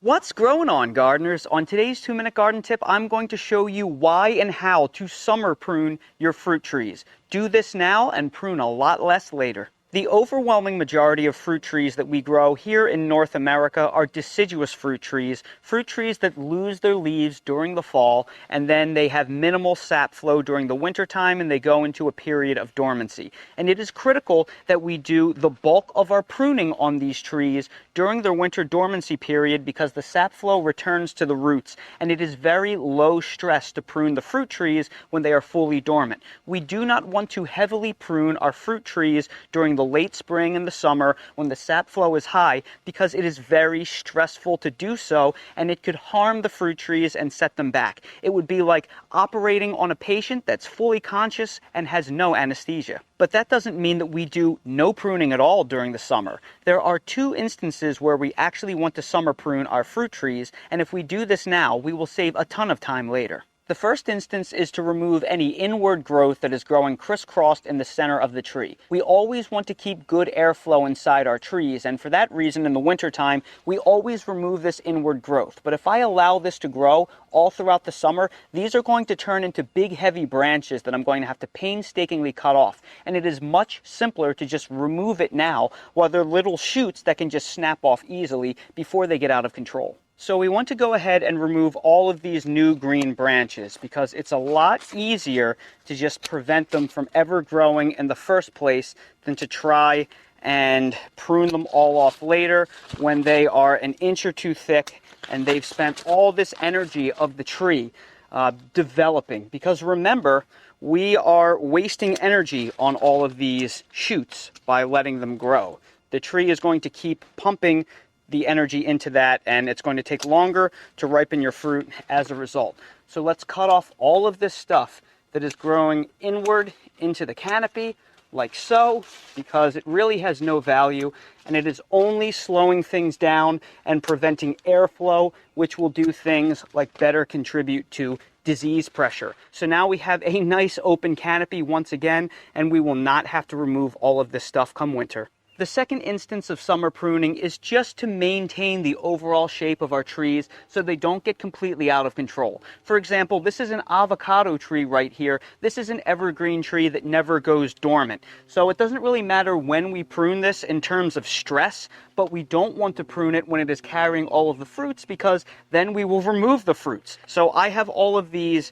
What's growing on, gardeners? On today's 2-minute garden tip, I'm going to show you why and how to summer prune your fruit trees. Do this now and prune a lot less later. The overwhelming majority of fruit trees that we grow here in North America are deciduous fruit trees that lose their leaves during the fall, and then they have minimal sap flow during the winter time and they go into a period of dormancy. And it is critical that we do the bulk of our pruning on these trees during their winter dormancy period because the sap flow returns to the roots, and it is very low stress to prune the fruit trees when they are fully dormant. We do not want to heavily prune our fruit trees during the late spring and the summer when the sap flow is high because it is very stressful to do so, and it could harm the fruit trees and set them back. It would be like operating on a patient that's fully conscious and has no anesthesia. But that doesn't mean that we do no pruning at all during the summer. There are 2 instances where we actually want to summer prune our fruit trees, and if we do this now, we will save a ton of time later. The first instance is to remove any inward growth that is growing crisscrossed in the center of the tree. We always want to keep good airflow inside our trees, and for that reason in the wintertime, we always remove this inward growth. But if I allow this to grow all throughout the summer, these are going to turn into big heavy branches that I'm going to have to painstakingly cut off. And it is much simpler to just remove it now while they're little shoots that can just snap off easily before they get out of control. So we want to go ahead and remove all of these new green branches because it's a lot easier to just prevent them from ever growing in the first place than to try and prune them all off later when they are an inch or 2 thick and they've spent all this energy of the tree developing. Because remember, we are wasting energy on all of these shoots by letting them grow. The tree is going to keep pumping the energy into that, and it's going to take longer to ripen your fruit as a result. So let's cut off all of this stuff that is growing inward into the canopy, like so, because it really has no value, and it is only slowing things down and preventing airflow, which will do things like better contribute to disease pressure. So now we have a nice open canopy once again, and we will not have to remove all of this stuff come winter. The second instance of summer pruning is just to maintain the overall shape of our trees so they don't get completely out of control. For example, this is an avocado tree right here. This is an evergreen tree that never goes dormant. So it doesn't really matter when we prune this in terms of stress, but we don't want to prune it when it is carrying all of the fruits because then we will remove the fruits. So I have all of these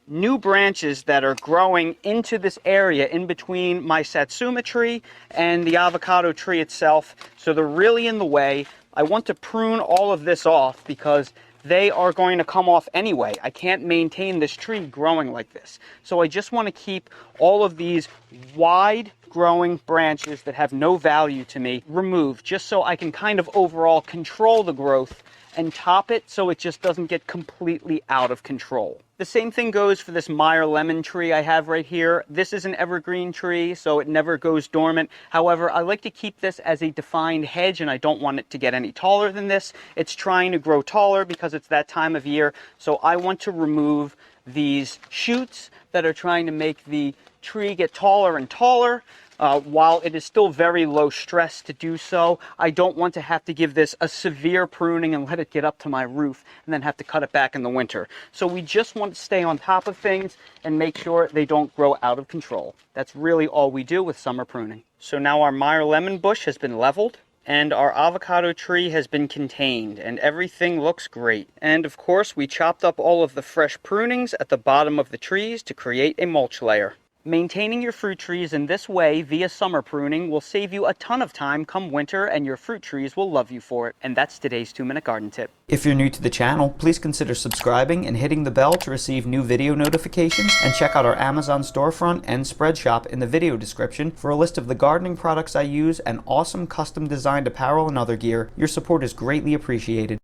new branches that are growing into this area in between my satsuma tree and the avocado tree itself. So they're really in the way. I want to prune all of this off because they are going to come off anyway. I can't maintain this tree growing like this. So I just want to keep all of these wide growing branches that have no value to me removed, just so I can kind of overall control the growth and top it so it just doesn't get completely out of control. The same thing goes for this Meyer lemon tree I have right here. This is an evergreen tree, so it never goes dormant. However, I like to keep this as a defined hedge, and I don't want it to get any taller than this. It's trying to grow taller because it's that time of year, so I want to remove these shoots that are trying to make the tree get taller and taller. While it is still very low stress to do so, I don't want to have to give this a severe pruning and let it get up to my roof and then have to cut it back in the winter. So we just want to stay on top of things and make sure they don't grow out of control. That's really all we do with summer pruning. So now our Meyer lemon bush has been leveled, and our avocado tree has been contained, and everything looks great. And of course, we chopped up all of the fresh prunings at the bottom of the trees to create a mulch layer. Maintaining your fruit trees in this way via summer pruning will save you a ton of time come winter, and your fruit trees will love you for it. And that's today's 2-minute garden tip. If you're new to the channel, please consider subscribing and hitting the bell to receive new video notifications, and check out our Amazon storefront and spread shop in the video description for a list of the gardening products I use and awesome custom designed apparel and other gear. Your support is greatly appreciated.